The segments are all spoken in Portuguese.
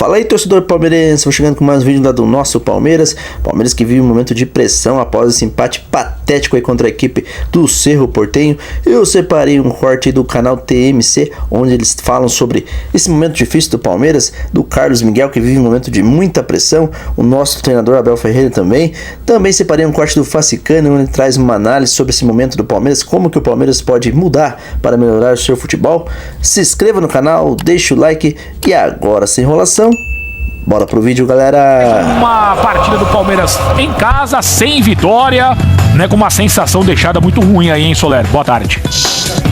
Fala aí, torcedor palmeirense, vou chegando com mais um vídeo lá do nosso Palmeiras. Palmeiras que vive um momento de pressão após esse empate patético aí contra a equipe do Cerro Porteño. Eu separei um corte do canal TMC, onde eles falam sobre esse momento difícil do Palmeiras, do Carlos Miguel, que vive um momento de muita pressão, o nosso treinador Abel Ferreira também. Também separei um corte do Facicano, onde ele traz uma análise sobre esse momento do Palmeiras, como que o Palmeiras pode mudar para melhorar o seu futebol. Se inscreva no canal, deixa o like e agora, sem enrolação, bora pro vídeo, galera. Uma partida do Palmeiras em casa, sem vitória, né, com uma sensação deixada muito ruim aí, hein, Soler? Boa tarde.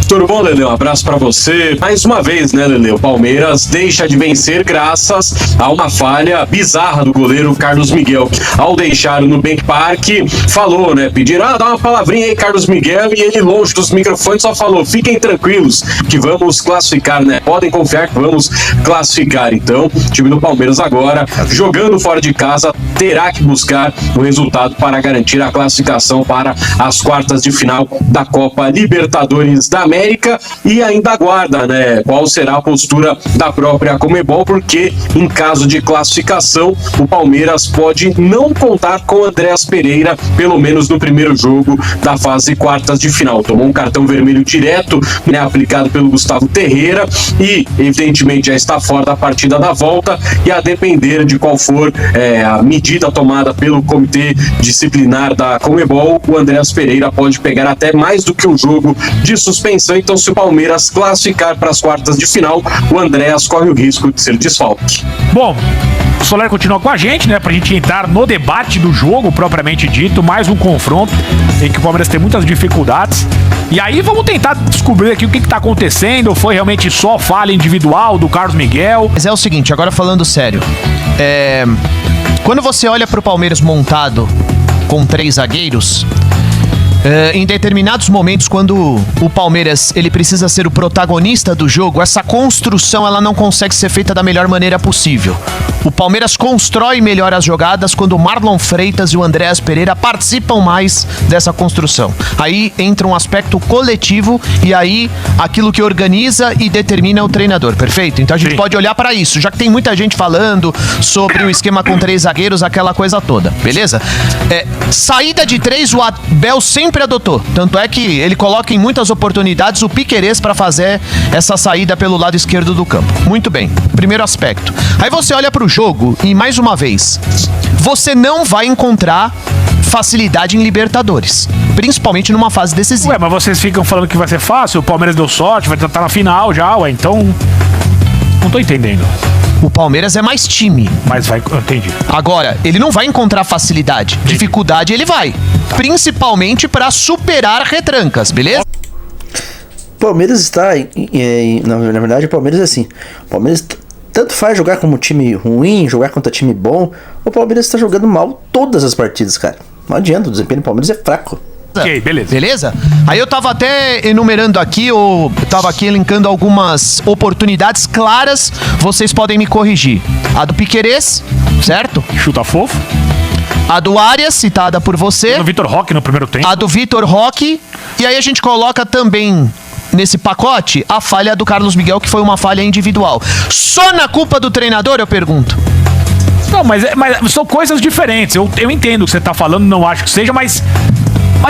Tudo bom, Lele? Um abraço pra você. Mais uma vez, né, Lele? O Palmeiras deixa de vencer graças a uma falha bizarra do goleiro Carlos Miguel. Ao deixar o Nubank Park, falou, né? Pediram, dá uma palavrinha aí, Carlos Miguel, e ele, longe dos microfones, só falou: fiquem tranquilos, que vamos classificar, né? Podem confiar que vamos classificar. Então, o time do Palmeiras agora, jogando fora de casa, terá que buscar o resultado para garantir a classificação para as quartas de final da Copa Libertadores da América. E ainda aguarda, né, qual será a postura da própria Conmebol, porque em caso de classificação o Palmeiras pode não contar com Andreas Pereira, pelo menos no primeiro jogo da fase quartas de final. Tomou um cartão vermelho direto, né, aplicado pelo Gustavo Ferreira, e evidentemente já está fora da partida da volta, e a depender de qual for a medida tomada pelo comitê disciplinar da Conmebol, o Andreas Pereira pode pegar até mais do que um jogo de suspensão. Então, se o Palmeiras classificar para as quartas de final, o Andreas corre o risco de ser desfalque. Bom, o Soler continua com a gente, né, pra gente entrar no debate do jogo propriamente dito, mais um confronto em que o Palmeiras tem muitas dificuldades. E aí vamos tentar descobrir aqui o que tá acontecendo. Foi realmente só falha individual do Carlos Miguel? Mas é o seguinte, agora falando sério, quando você olha pro Palmeiras montado com 3 zagueiros, em determinados momentos, quando o Palmeiras ele precisa ser o protagonista do jogo, essa construção ela não consegue ser feita da melhor maneira possível. O Palmeiras constrói melhor as jogadas quando o Marlon Freitas e o Andreas Pereira participam mais dessa construção. Aí entra um aspecto coletivo e aí aquilo que organiza e determina o treinador, perfeito? Então a gente pode olhar para isso, já que tem muita gente falando sobre o esquema com 3 zagueiros, aquela coisa toda, beleza? Saída de 3 o Abel sempre adotou, tanto é que ele coloca em muitas oportunidades o Piquerez para fazer essa saída pelo lado esquerdo do campo. Muito bem, primeiro aspecto. Aí você olha pro jogo e, mais uma vez, você não vai encontrar facilidade em Libertadores, principalmente numa fase decisiva. Ué, mas vocês ficam falando que vai ser fácil, o Palmeiras deu sorte, vai estar na final já, ué, então não tô entendendo. O Palmeiras é mais time. Mas vai, entendi. Agora, ele não vai encontrar facilidade. Entendi. Dificuldade ele vai. Principalmente para superar retrancas, beleza? Palmeiras está, na verdade, o Palmeiras é assim. O Palmeiras tanto faz jogar como time ruim, jogar contra time bom. O Palmeiras está jogando mal todas as partidas, cara. Não adianta, o desempenho do Palmeiras é fraco. Ok, beleza. Beleza? Aí eu tava até enumerando aqui, eu tava aqui elencando algumas oportunidades claras, vocês podem me corrigir. A do Piquerez, certo? Chuta fofo. A do Arias, citada por você. A do Vitor Roque no primeiro tempo. A do Vitor Roque. E aí a gente coloca também nesse pacote a falha do Carlos Miguel, que foi uma falha individual. Só na culpa do treinador, eu pergunto? Não, mas são coisas diferentes. Eu entendo o que você tá falando, não acho que seja, mas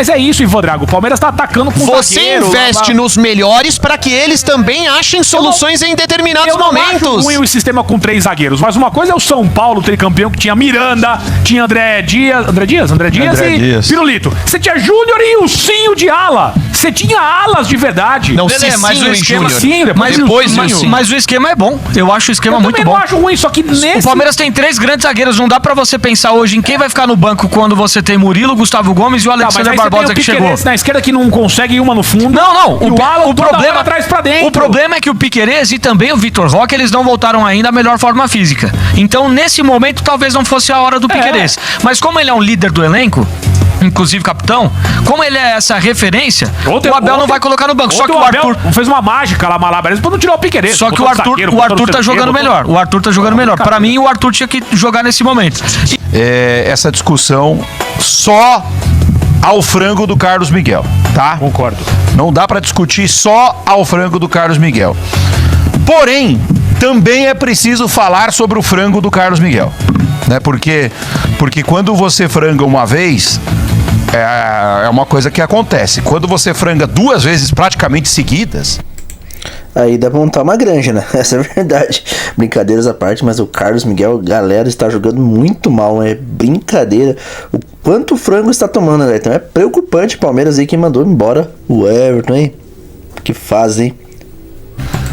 é isso, Ivan Drago. O Palmeiras tá atacando com você zagueiro. Você investe nos melhores para que eles também achem soluções em determinados momentos. Eu não acho ruim o sistema com 3 zagueiros, mas uma coisa é o São Paulo tricampeão, que tinha Miranda, tinha André Dias e Pirulito. Você tinha Júnior e Ilcinho de ala. Você tinha alas de verdade. Não, mas o esquema mas o esquema é bom. Eu acho o esquema muito bom. Eu acho ruim, só que nesse... O Palmeiras tem 3 grandes zagueiros. Não dá pra você pensar hoje em quem vai ficar no banco quando você tem Murilo, Gustavo Gomes e o Alexandre Barbosa que chegou. Na esquerda que não consegue uma no fundo. Não. O problema atrás pra dentro. O problema é que o Piquerez e também o Vitor Roque, eles não voltaram ainda à melhor forma física. Então, nesse momento, talvez não fosse a hora do Piquerez. Mas como ele é um líder do elenco, inclusive capitão, como ele é essa referência, o Abel não vai colocar no banco. Só que o Arthur fez uma mágica lá, malabarismo, pra não tirar o Piquerez. Só que o Arthur tá jogando melhor. O Arthur tá jogando melhor. Pra mim, o Arthur tinha que jogar nesse momento. Essa discussão só ao frango do Carlos Miguel, tá? Concordo. Não dá pra discutir só ao frango do Carlos Miguel. Porém, também é preciso falar sobre o frango do Carlos Miguel, né? Porque quando você franga uma vez, é uma coisa que acontece. Quando você franga 2 vezes praticamente seguidas, aí dá pra montar uma granja, né? Essa é verdade. Brincadeiras à parte, mas o Carlos Miguel, galera, está jogando muito mal, é brincadeira. O quanto frango está tomando, né? Então é preocupante o Palmeiras aí que mandou embora o Everton, hein? Que faz, hein?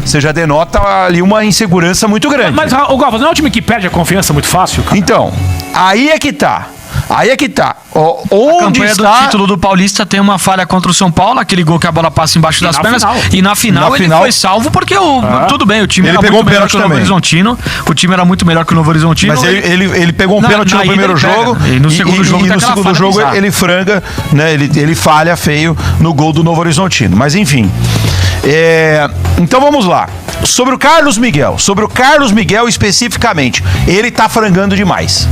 você já denota ali uma insegurança muito grande. Mas o Galvão, não é um time que perde a confiança muito fácil, cara? Então, aí é que tá. Aí é que tá. Onde a campanha está... do título do Paulista tem uma falha contra o São Paulo, aquele gol que a bola passa embaixo das pernas. E na final ele foi salvo porque tudo bem, o time era muito melhor que o Novo Horizontino. O time era muito melhor que o Novo Horizontino. Mas ele pegou um pênalti no primeiro jogo. E no segundo jogo, ele franga, né? Ele falha feio no gol do Novo Horizontino. Mas enfim. Então vamos lá. Sobre o Carlos Miguel especificamente, ele tá frangando demais.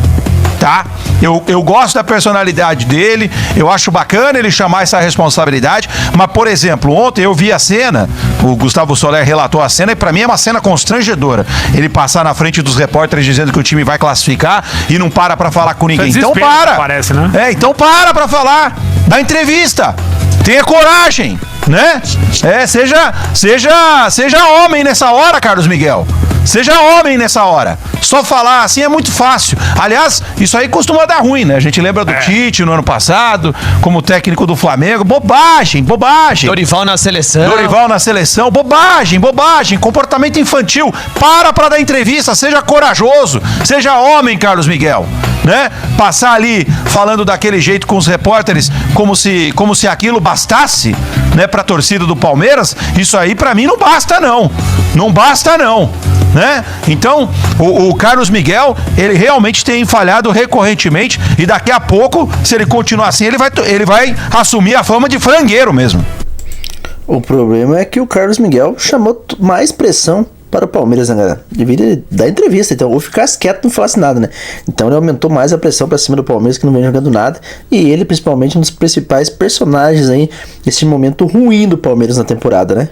Tá? Eu gosto da personalidade dele, eu acho bacana ele chamar essa responsabilidade, mas, por exemplo, ontem eu vi a cena, o Gustavo Soler relatou a cena, e pra mim é uma cena constrangedora. Ele passar na frente dos repórteres dizendo que o time vai classificar e não para pra falar com ninguém. Então para! Parece, né? Então para falar, dá entrevista, tenha coragem, né? Seja homem nessa hora, Carlos Miguel. Seja homem nessa hora. Só falar assim é muito fácil. Aliás, isso aí costuma dar ruim, né? A gente lembra do Tite no ano passado, como técnico do Flamengo. Bobagem. Dorival na seleção. Bobagem. Comportamento infantil. Para dar entrevista. Seja corajoso. Seja homem, Carlos Miguel. Né? Passar ali falando daquele jeito com os repórteres como se aquilo bastasse, né, pra torcida do Palmeiras. Isso aí pra mim não basta não. Né? Então, o Carlos Miguel, ele realmente tem falhado recorrentemente e daqui a pouco, se ele continuar assim, ele vai assumir a fama de frangueiro mesmo. O problema é que o Carlos Miguel chamou mais pressão para o Palmeiras, né, galera? Deveria dar entrevista, então, ou ficasse quieto e não falasse nada, né? Então ele aumentou mais a pressão para cima do Palmeiras, que não vem jogando nada, e ele, principalmente, um dos principais personagens aí, nesse momento ruim do Palmeiras na temporada, né?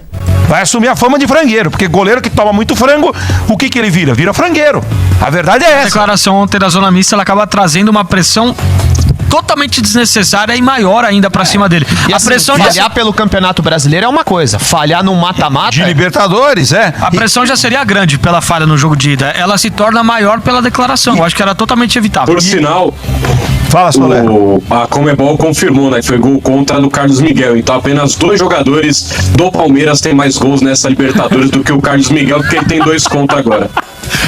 Vai assumir a fama de frangueiro, porque goleiro que toma muito frango, o que ele vira? Vira frangueiro. A verdade é essa. A declaração ontem da zona mista, ela acaba trazendo uma pressão totalmente desnecessária e maior ainda pra cima dele. E a pressão falhar pelo Campeonato Brasileiro é uma coisa, falhar no mata-mata de Libertadores, A pressão já seria grande pela falha no jogo de ida. Ela se torna maior pela declaração. Eu acho que era totalmente evitável. Por sinal, fala, Soler. A Conmebol confirmou, né, que foi gol contra do Carlos Miguel. Então apenas 2 jogadores do Palmeiras têm mais gols nessa Libertadores do que o Carlos Miguel, porque ele tem 2 contra agora.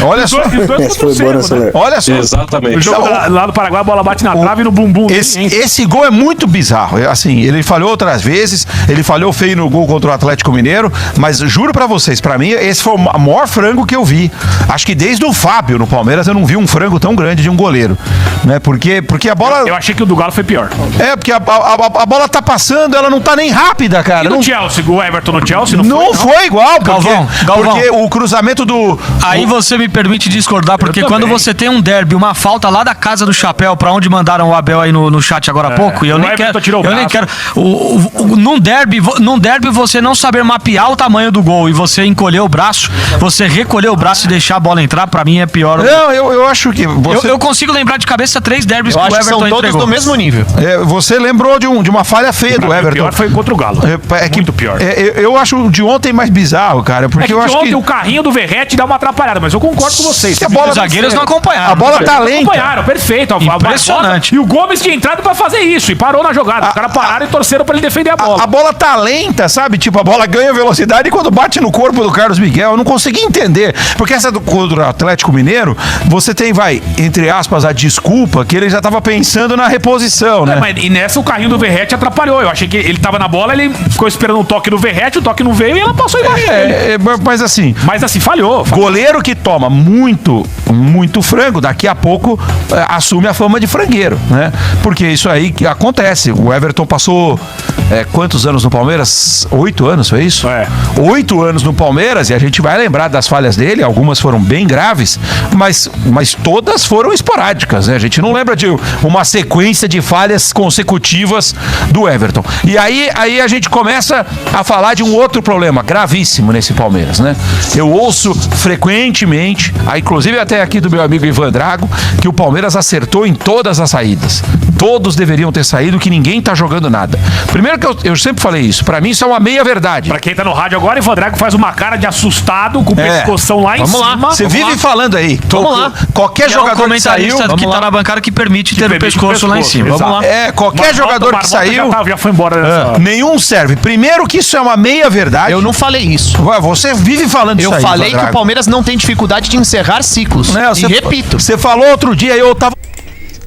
Olha só. Foi bom, né, Soler? Olha só. Exatamente. O jogo lá do Paraguai, a bola bate na trave e no bumbum. Esse gol é muito bizarro. Assim, ele falhou outras vezes, ele falhou feio no gol contra o Atlético Mineiro, mas juro pra vocês, pra mim, esse foi o maior frango que eu vi. Acho que desde o Fábio no Palmeiras eu não vi um frango tão grande de um goleiro, né? Porque a bola... Eu achei que o do Galo foi pior. Porque a bola tá passando, ela não tá nem rápida, cara. E no Chelsea, o Everton no Chelsea não foi igual, Galvão. Porque o cruzamento do... Aí você me permite discordar, porque quando você tem um derby, uma falta lá da Casa do Chapéu, pra onde mandaram o Abel aí no chat agora há pouco, e eu nem quero. Num derby você não saber mapear o tamanho do gol e você encolher o braço, você recolher o braço e deixar a bola entrar, pra mim é pior. Não, eu acho que... Eu consigo lembrar de cabeça 3 derbys que o Everton são todos entregou. do mesmo nível. Você lembrou de uma falha feia do Everton. O pior foi contra o Galo. Muito pior. Eu acho o de ontem mais bizarro, cara, porque eu acho que... o carrinho do Verratti dá uma atrapalhada, mas eu concordo com vocês. Os zagueiros não acompanharam. A bola tá lenta. Acompanharam, perfeito. Impressionante. E o Gomes tinha entrado pra fazer isso e parou na jogada. Os caras pararam e torceram pra ele defender a bola. A bola tá lenta, sabe? Tipo, a bola ganha velocidade e quando bate no corpo do Carlos Miguel, eu não consegui entender. Porque essa contra o Atlético Mineiro, você tem, entre aspas, a desculpa que ele já tava pensando na reposição, né? E nessa o carrinho do Verratti atrapalhou. Eu achei que ele tava na bola, ele ficou esperando um toque do Verratti, o toque não veio e ela passou embaixo dele. Mas assim, falhou. Goleiro que toma muito frango, daqui a pouco assume a fama de frangueiro, né? Porque isso aí que acontece. O Everton passou quantos anos no Palmeiras? 8 anos, foi isso? 8 anos no Palmeiras, e a gente vai lembrar das falhas dele, algumas foram bem graves, mas todas foram esporádicas, né? A gente não lembra de uma sequência de falhas consecutivas do Everton. E aí a gente começa a falar de um outro problema gravíssimo nesse Palmeiras, né? Eu ouço frequentemente, inclusive até aqui do meu amigo Ivan Drago, que o Palmeiras acertou em todas as saídas. Todos deveriam ter saído, que ninguém tá jogando nada. Primeiro que eu sempre falei isso, pra mim isso é uma meia-verdade. Pra quem tá no rádio agora, Ivan Drago faz uma cara de assustado, com o pescoção lá em cima. Você vive falando aí. Vamos lá. Qualquer jogador que saiu... que tá na bancada que permite ter o pescoço lá em cima. Exato. Vamos lá. Qualquer jogador que saiu... Já foi embora dessa... Nenhum serve. Primeiro que isso é uma meia-verdade. Eu não falei isso. Você vive falando isso aí. Eu falei que o Palmeiras não tem dificuldade de encerrar ciclos. E repito. Você falou outro dia, eu tava...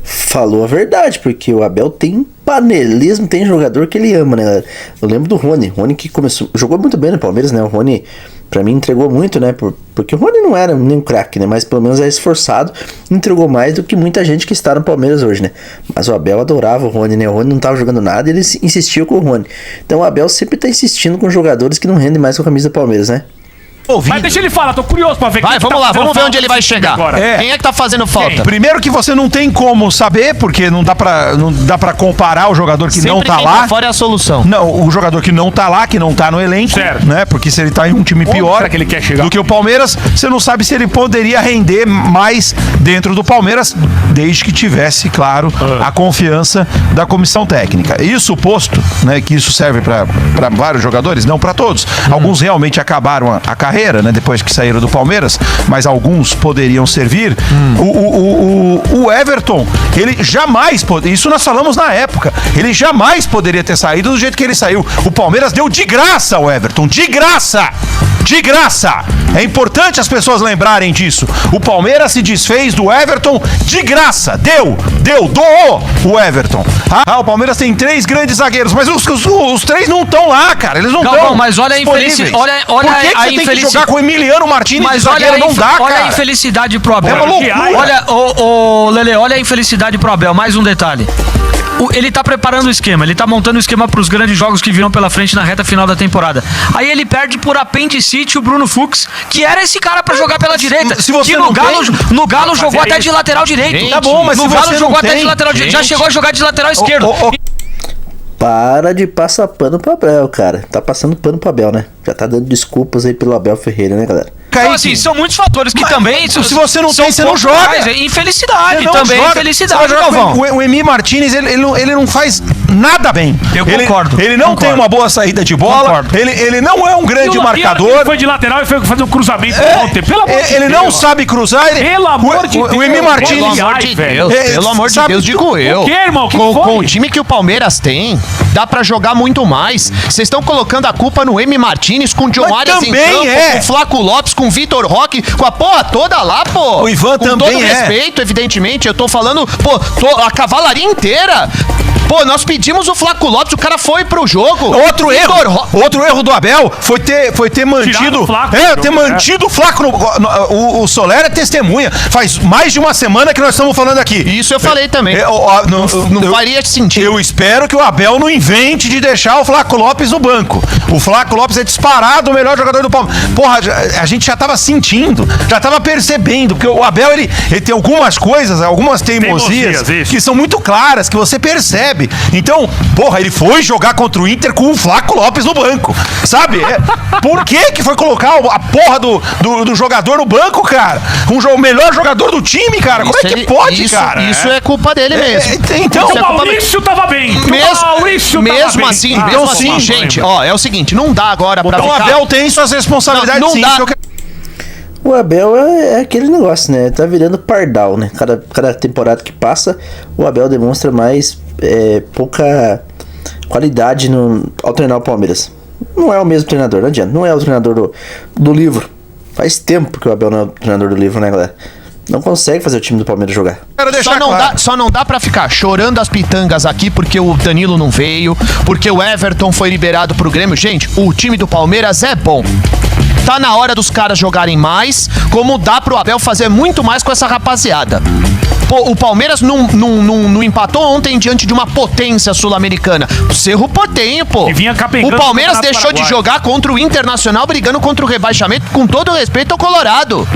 Falou a verdade, porque o Abel tem panelismo, tem jogador que ele ama, né? Eu lembro do Rony. Rony que jogou muito bem no Palmeiras, né? O Rony, pra mim, entregou muito, né? Porque o Rony não era nem um craque, né? Mas pelo menos é esforçado, entregou mais do que muita gente que está no Palmeiras hoje, né? Mas o Abel adorava o Rony, né? O Rony não tava jogando nada e ele insistiu com o Rony. Então o Abel sempre tá insistindo com jogadores que não rendem mais com a camisa do Palmeiras, né? Mas deixa ele falar, tô curioso pra ver. Vamos lá, vamos ver onde ele vai chegar. Quem é que tá fazendo falta? Primeiro que você não tem como saber, porque não dá pra comparar o jogador que não tá lá. Fora é a solução. Não, o jogador que não tá lá, que não tá no elenco, certo, né? Porque se ele tá em um time pior será que ele quer chegar? do que o Palmeiras, você não sabe se ele poderia render mais dentro do Palmeiras, desde que tivesse, claro, a confiança da comissão técnica. Isso posto, né, que isso serve pra vários jogadores, não pra todos. Alguns realmente acabaram a carreira, né, depois que saíram do Palmeiras, mas alguns poderiam servir. O Everton, ele jamais, isso nós falamos na época, ele jamais poderia ter saído do jeito que ele saiu. O Palmeiras deu de graça ao Everton, de graça! De graça! É importante as pessoas lembrarem disso. O Palmeiras se desfez do Everton de graça. Doou o Everton. O Palmeiras tem 3 grandes zagueiros, mas os 3 não estão lá, cara. Eles não estão. Mas olha a infelicidade. Olha Por que você tem que jogar com o Emiliano Martínez? Mas zagueiro? Não dá, cara. Olha a infelicidade pro Abel. É uma loucura. Lele, olha a infelicidade pro Abel. Mais um detalhe. Ele tá preparando o esquema, ele tá montando o esquema pros grandes jogos que virão pela frente na reta final da temporada. Aí ele perde por apendicite o Bruno Fux, que era esse cara pra jogar pela direita. Se você que no Galo jogou até de lateral direito. Tá bom, mas no Galo jogou até de lateral direito. Já chegou a jogar de lateral esquerdo. Para de passar pano pro Abel, cara. Tá passando pano pro Abel, né? Já tá dando desculpas aí pelo Abel Ferreira, né, galera? Então, assim, são muitos fatores que também... Se você não tem, você não joga. Infelicidade também, infelicidade, Galvão. O Emi Martínez, ele não faz nada bem. Eu concordo. Ele não tem uma boa saída de bola. Ele não é um grande marcador. Ele foi de lateral e foi fazer um cruzamento ontem. Pelo amor de Deus. Ele não sabe cruzar. Pelo amor de Deus. O Emi Martínez... Pelo amor de Deus, digo eu. O que, irmão? Com o time que o Palmeiras tem, dá pra jogar muito mais. Vocês estão colocando a culpa no Emi Martínez, com o John Arias em campo, com o Flaco Lopes, com o Vitor Roque, com a porra toda lá, pô. O Ivan com também todo respeito, evidentemente. Eu tô falando, a cavalaria inteira. Pô, nós pedimos o Flaco Lopes, o cara foi pro jogo. Outro erro do Abel foi ter mantido... mantido o Flaco. O Soler é testemunha. Faz mais de uma semana que nós estamos falando aqui. Isso eu falei também. Não faria sentido. Eu espero que o Abel não invente de deixar o Flaco Lopes no banco. O Flaco Lopes é disparado o melhor jogador do Palmeiras. Porra, a gente já tava sentindo, já tava percebendo, porque o Abel, ele tem algumas coisas, algumas teimosias que são muito claras, que você percebe. Então, porra, ele foi jogar contra o Inter com o Flaco Lopes no banco, sabe? Por que foi colocar a porra do jogador no banco, cara? O melhor jogador do time, cara? Como é que pode, cara? Isso é culpa dele mesmo. Então, o Maurício tava bem. Mesmo assim, gente, ó, é o seguinte, não dá agora pra ficar... O Abel tem suas responsabilidades, não sim. Dá. O Abel é aquele negócio, né? Tá virando pardal, né? Cada temporada que passa, o Abel demonstra mais pouca qualidade ao treinar o Palmeiras. Não é o mesmo treinador, não adianta. Não é o treinador do livro. Faz tempo que o Abel não é o treinador do livro, né, galera? Não consegue fazer o time do Palmeiras jogar. Só não dá pra ficar chorando as pitangas aqui porque o Danilo não veio, porque o Everton foi liberado pro Grêmio. Gente, o time do Palmeiras é bom. Tá na hora dos caras jogarem mais, como dá pro Abel fazer muito mais com essa rapaziada. Pô, o Palmeiras não empatou ontem diante de uma potência sul-americana. O Cerro Porteño, pô. O Palmeiras deixou de jogar contra o Internacional, brigando contra o rebaixamento, com todo respeito ao Colorado.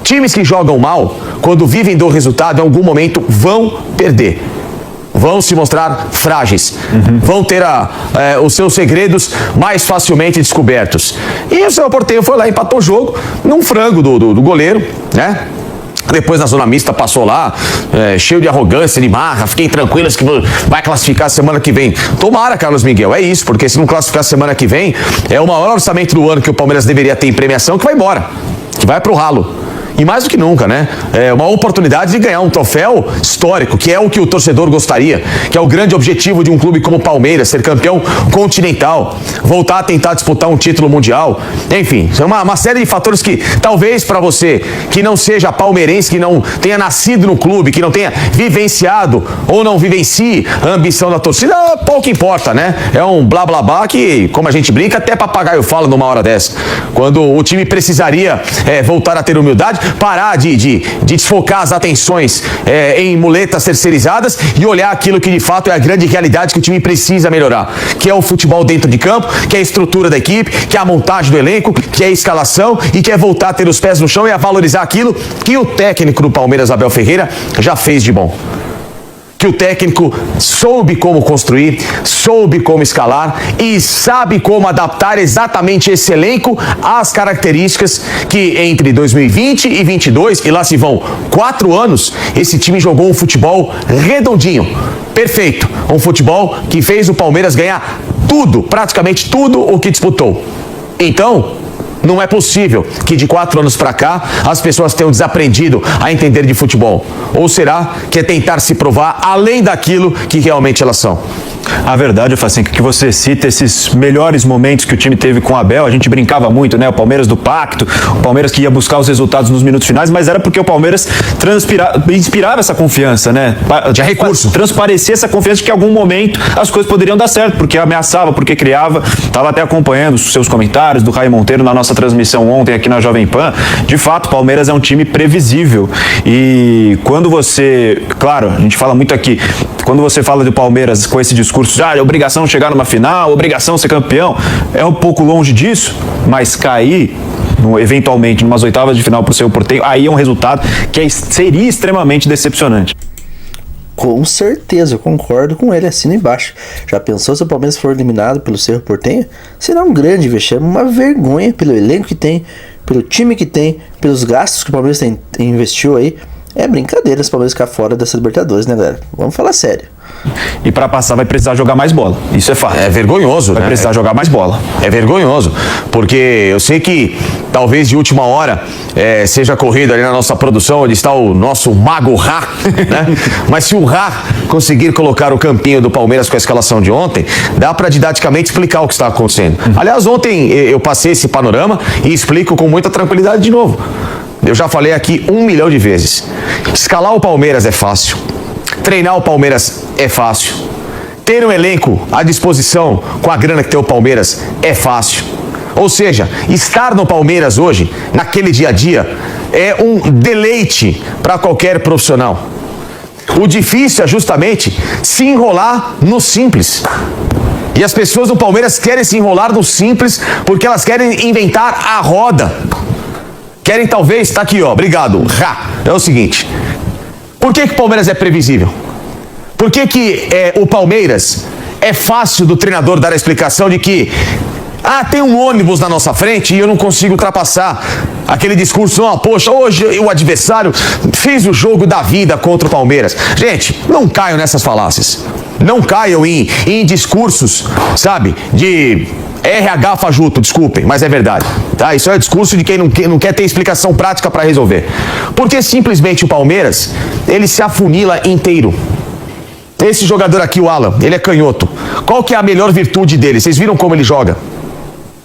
Times que jogam mal quando vivem do resultado, em algum momento vão perder. Vão se mostrar frágeis. Vão ter os seus segredos mais facilmente descobertos. E o Cerro Porteño foi lá e empatou o jogo num frango do goleiro, né? Depois na zona mista passou lá, cheio de arrogância, de marra. Fiquem tranquilos que vai classificar semana que vem. Tomara, Carlos Miguel, é isso, porque se não classificar semana que vem, é o maior orçamento do ano que o Palmeiras deveria ter em premiação que vai embora, que vai pro ralo. E mais do que nunca, né? É uma oportunidade de ganhar um troféu histórico, que é o que o torcedor gostaria, que é o grande objetivo de um clube como o Palmeiras, ser campeão continental, voltar a tentar disputar um título mundial. Enfim, é uma série de fatores que talvez para você que não seja palmeirense, que não tenha nascido no clube, que não tenha vivenciado ou não vivencie a ambição da torcida, pouco importa, né? É um blá blá blá que, como a gente brinca, até papagaio fala numa hora dessa. Quando o time precisaria voltar a ter humildade, parar de desfocar as atenções em muletas terceirizadas e olhar aquilo que de fato é a grande realidade que o time precisa melhorar, que é o futebol dentro de campo, que é a estrutura da equipe, que é a montagem do elenco, que é a escalação e que é voltar a ter os pés no chão e a valorizar aquilo que o técnico do Palmeiras, Abel Ferreira, já fez de bom. Que o técnico soube como construir, soube como escalar e sabe como adaptar exatamente esse elenco às características que entre 2020 e 2022, e lá se vão 4 anos, esse time jogou um futebol redondinho, perfeito. Um futebol que fez o Palmeiras ganhar tudo, praticamente tudo o que disputou. Então, não é possível que de 4 anos para cá as pessoas tenham desaprendido a entender de futebol. Ou será que é tentar se provar além daquilo que realmente elas são? A verdade, Facinho, que você cita esses melhores momentos que o time teve com o Abel, a gente brincava muito, né? O Palmeiras do pacto, o Palmeiras que ia buscar os resultados nos minutos finais, mas era porque o Palmeiras inspirava essa confiança, né? Tinha recurso. Transparecia essa confiança de que em algum momento as coisas poderiam dar certo, porque ameaçava, porque criava. Estava até acompanhando os seus comentários do Raio Monteiro na nossa transmissão ontem aqui na Jovem Pan. De fato, o Palmeiras é um time previsível. E quando você... Claro, a gente fala muito aqui, quando você fala do Palmeiras com esse discurso, é obrigação chegar numa final, obrigação ser campeão, é um pouco longe disso, mas cair eventualmente numas oitavas de final pro Cerro Porteño, aí é um resultado que seria extremamente decepcionante. Com certeza, eu concordo com ele, assina embaixo. Já pensou se o Palmeiras for eliminado pelo Cerro Porteño? Será um grande vexame, uma vergonha pelo elenco que tem, pelo time que tem, pelos gastos que o Palmeiras investiu aí. É brincadeira esse Palmeiras ficar fora dessa Libertadores, né, galera? Vamos falar sério. E para passar vai precisar jogar mais bola. Isso é fato. É vergonhoso, vai precisar jogar mais bola. É vergonhoso, porque eu sei que talvez de última hora seja corrido ali na nossa produção, onde está o nosso mago Rá, né? Mas se o Rá conseguir colocar o campinho do Palmeiras com a escalação de ontem, dá para didaticamente explicar o que está acontecendo. Aliás, ontem eu passei esse panorama e explico com muita tranquilidade de novo. Eu já falei aqui 1 milhão de vezes. Escalar o Palmeiras é fácil. Treinar o Palmeiras é fácil. Ter um elenco à disposição com a grana que tem o Palmeiras é fácil. Ou seja, estar no Palmeiras hoje, naquele dia a dia, é um deleite para qualquer profissional. O difícil é justamente se enrolar no simples. E as pessoas do Palmeiras querem se enrolar no simples porque elas querem inventar a roda. Querem talvez, tá aqui ó, obrigado, Rá. É o seguinte, por que o Palmeiras é previsível? Por que o Palmeiras é fácil do treinador dar a explicação de que tem um ônibus na nossa frente e eu não consigo ultrapassar? Aquele discurso, poxa, hoje o adversário fez o jogo da vida contra o Palmeiras. Gente, não caiam nessas falácias. Não caiam em discursos, sabe, de RH fajuto, desculpem, mas é verdade, tá? Isso é o discurso de quem não quer ter explicação prática para resolver. Porque simplesmente o Palmeiras, ele se afunila inteiro. Esse jogador aqui, o Alan, ele é canhoto. Qual que é a melhor virtude dele? Vocês viram como ele joga?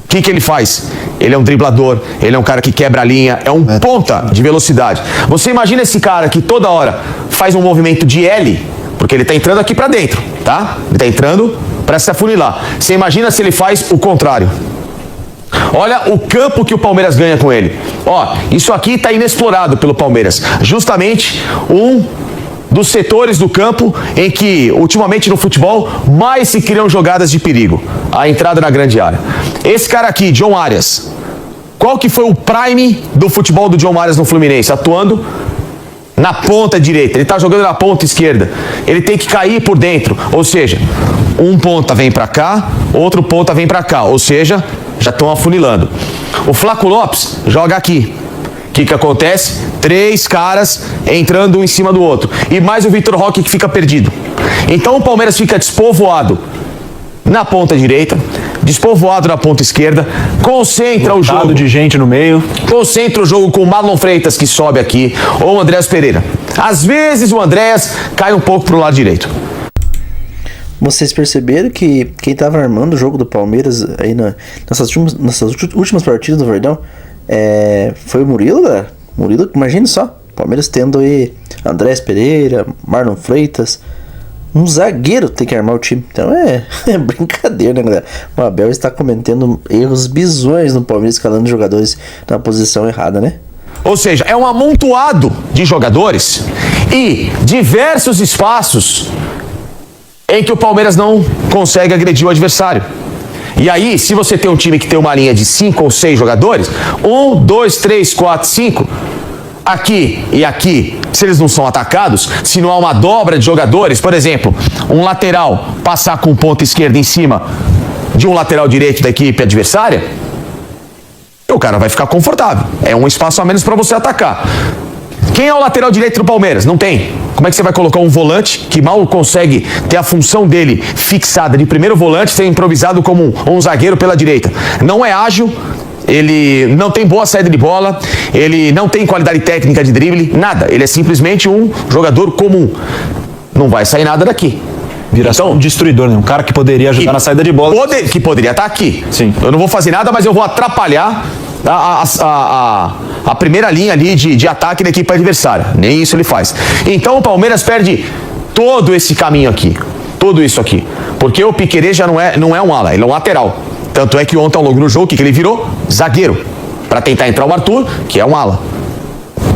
O que ele faz? Ele é um driblador, ele é um cara que quebra a linha, é um ponta de velocidade. Você imagina esse cara que toda hora faz um movimento de L, porque ele tá entrando aqui para dentro, tá? Ele tá entrando para se afunilar. Você imagina se ele faz o contrário. Olha o campo que o Palmeiras ganha com ele. Isso aqui tá inexplorado pelo Palmeiras. Justamente um dos setores do campo em que, ultimamente no futebol, mais se criam jogadas de perigo. A entrada na grande área. Esse cara aqui, John Arias. Qual que foi o prime do futebol do John Arias no Fluminense? Atuando na ponta direita, ele tá jogando na ponta esquerda, ele tem que cair por dentro, ou seja, um ponta vem para cá, outro ponta vem para cá, ou seja, já estão afunilando. O Flaco Lopes joga aqui. O que acontece? 3 caras entrando um em cima do outro. E mais o Vitor Roque que fica perdido. Então o Palmeiras fica despovoado na ponta direita, despovoado na ponta esquerda, concentra o jogo de gente no meio. Concentra o jogo com o Marlon Freitas, que sobe aqui, ou o Andréas Pereira. Às vezes o Andréas cai um pouco pro lado direito. Vocês perceberam que quem tava armando o jogo do Palmeiras aí nessas últimas partidas do Verdão foi o Murilo, galera? Murilo, imagine só, Palmeiras tendo aí Andréas Pereira, Marlon Freitas, um zagueiro tem que armar o time. Então é brincadeira, né, galera? O Abel está cometendo erros bizonhos no Palmeiras, escalando jogadores na posição errada, né? Ou seja, é um amontoado de jogadores e diversos espaços em que o Palmeiras não consegue agredir o adversário. E aí, se você tem um time que tem uma linha de 5 ou 6 jogadores, 1, 2, 3, 4, 5, aqui e aqui, se eles não são atacados, se não há uma dobra de jogadores, por exemplo, um lateral passar com ponta esquerda em cima de um lateral direito da equipe adversária, o cara vai ficar confortável. É um espaço a menos para você atacar. Quem é o lateral direito do Palmeiras? Não tem. Como é que você vai colocar um volante que mal consegue ter a função dele fixada de primeiro volante, ser improvisado como um zagueiro pela direita? Não é ágil, ele não tem boa saída de bola, ele não tem qualidade técnica de drible, nada. Ele é simplesmente um jogador comum. Não vai sair nada daqui. Vira só um destruidor, né? Um cara que poderia ajudar na saída de bola. Que poderia estar aqui. Sim. Eu não vou fazer nada, mas eu vou atrapalhar a primeira linha ali de ataque da equipe adversária. Nem isso ele faz. Então o Palmeiras perde todo esse caminho aqui. Tudo isso aqui. Porque o Piquerez já não é um ala, ele é um lateral. Tanto é que ontem ao longo do jogo, o que ele virou? Zagueiro. Para tentar entrar o Arthur, que é um ala.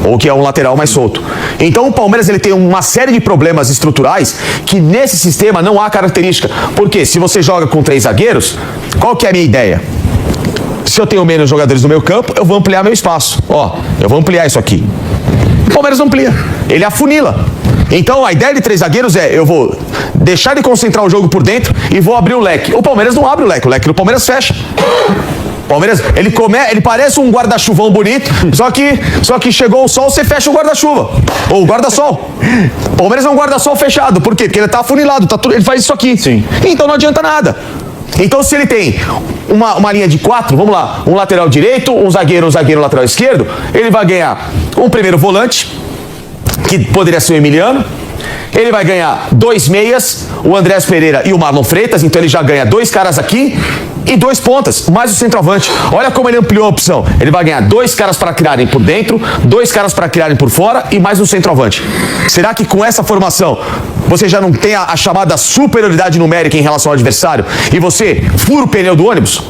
Ou que é um lateral mais solto. Então o Palmeiras ele tem uma série de problemas estruturais que nesse sistema não há característica. Porque se você joga com 3 zagueiros, qual que é a minha ideia? Se eu tenho menos jogadores no meu campo, eu vou ampliar meu espaço. Ó, eu vou ampliar isso aqui. O Palmeiras não amplia, ele afunila. Então a ideia de 3 zagueiros eu vou deixar de concentrar o jogo por dentro e vou abrir o leque. O Palmeiras não abre o leque do Palmeiras fecha. Palmeiras, ele parece um guarda-chuvão bonito, só que chegou o sol, você fecha o guarda-chuva. Ou o guarda-sol. Palmeiras é um guarda-sol fechado. Por quê? Porque ele tá afunilado, ele faz isso aqui. Sim. Então não adianta nada. Então se ele tem uma linha de 4, vamos lá, um lateral direito, um zagueiro, lateral esquerdo, ele vai ganhar um primeiro volante, que poderia ser o Emiliano. Ele vai ganhar 2 meias, o Andréas Pereira e o Marlon Freitas, então ele já ganha 2 caras aqui e 2 pontas, mais o centroavante. Olha como ele ampliou a opção. Ele vai ganhar 2 caras para criarem por dentro, 2 caras para criarem por fora e mais um centroavante. Será que com essa formação você já não tem a chamada superioridade numérica em relação ao adversário e você fura o pneu do ônibus?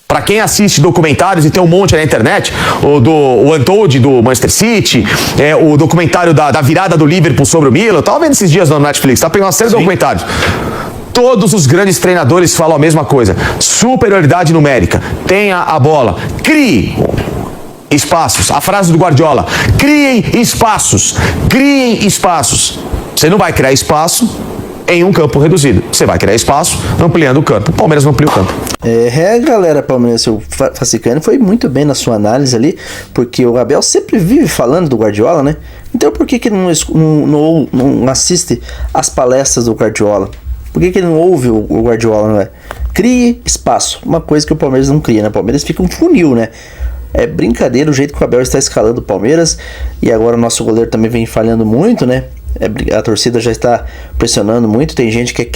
Para quem assiste documentários, e tem um monte na internet, o Untold do Manchester City, o documentário da virada do Liverpool sobre o Milan, eu tava vendo esses dias no Netflix, tá pegando uma série de documentários. Todos os grandes treinadores falam a mesma coisa. Superioridade numérica. Tenha a bola. Crie espaços. A frase do Guardiola. Criem espaços. Criem espaços. Você não vai criar espaço em um campo reduzido. Você vai criar espaço ampliando o campo. O Palmeiras não amplia o campo. Galera, Palmeiras, o Facicani foi muito bem na sua análise ali, porque o Abel sempre vive falando do Guardiola, né? Então por que não assiste as palestras do Guardiola? Por que ele não ouve o Guardiola, não é? Crie espaço. Uma coisa que o Palmeiras não cria, né? O Palmeiras fica um funil, né? É brincadeira o jeito que o Abel está escalando o Palmeiras. E agora o nosso goleiro também vem falhando muito, né? A torcida já está pressionando muito. Tem gente que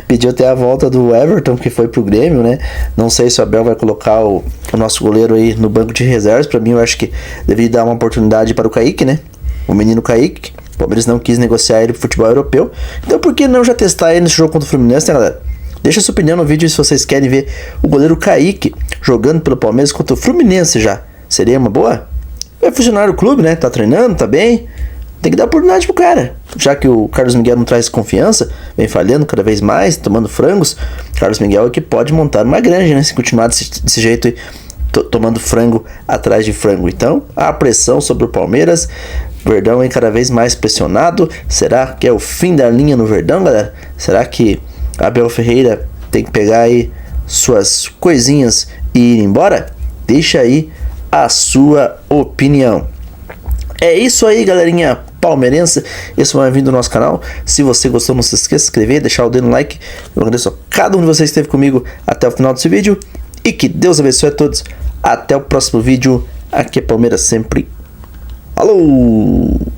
pediu até a volta do Everton, que foi pro Grêmio, né? Não sei se o Abel vai colocar o nosso goleiro aí no banco de reservas. Pra mim, eu acho que deveria dar uma oportunidade para o Kaique, né? O menino Kaique. O Palmeiras não quis negociar ele pro futebol europeu. Então por que não já testar ele nesse jogo contra o Fluminense, né, galera? Deixa sua opinião no vídeo se vocês querem ver o goleiro Kaique jogando pelo Palmeiras contra o Fluminense já. Seria uma boa? Vai funcionar o clube, né? Tá treinando, tá bem. Tem que dar oportunidade pro cara. Já que o Carlos Miguel não traz confiança, vem falhando cada vez mais, tomando frangos. Carlos Miguel é que pode montar uma granja, né? Se continuar desse jeito aí, tomando frango atrás de frango. Então, a pressão sobre o Palmeiras Verdão aí cada vez mais pressionado. Será que é o fim da linha no Verdão, galera? Será que Abel Ferreira tem que pegar aí suas coisinhas e ir embora? Deixa aí a sua opinião. É isso aí, galerinha palmeirense. Esse foi mais vídeo do nosso canal. Se você gostou, não se esqueça de se inscrever, deixar o dedo no like. Eu agradeço a cada um de vocês que esteve comigo até o final desse vídeo. E que Deus abençoe a todos. Até o próximo vídeo. Aqui é Palmeiras sempre. Alô!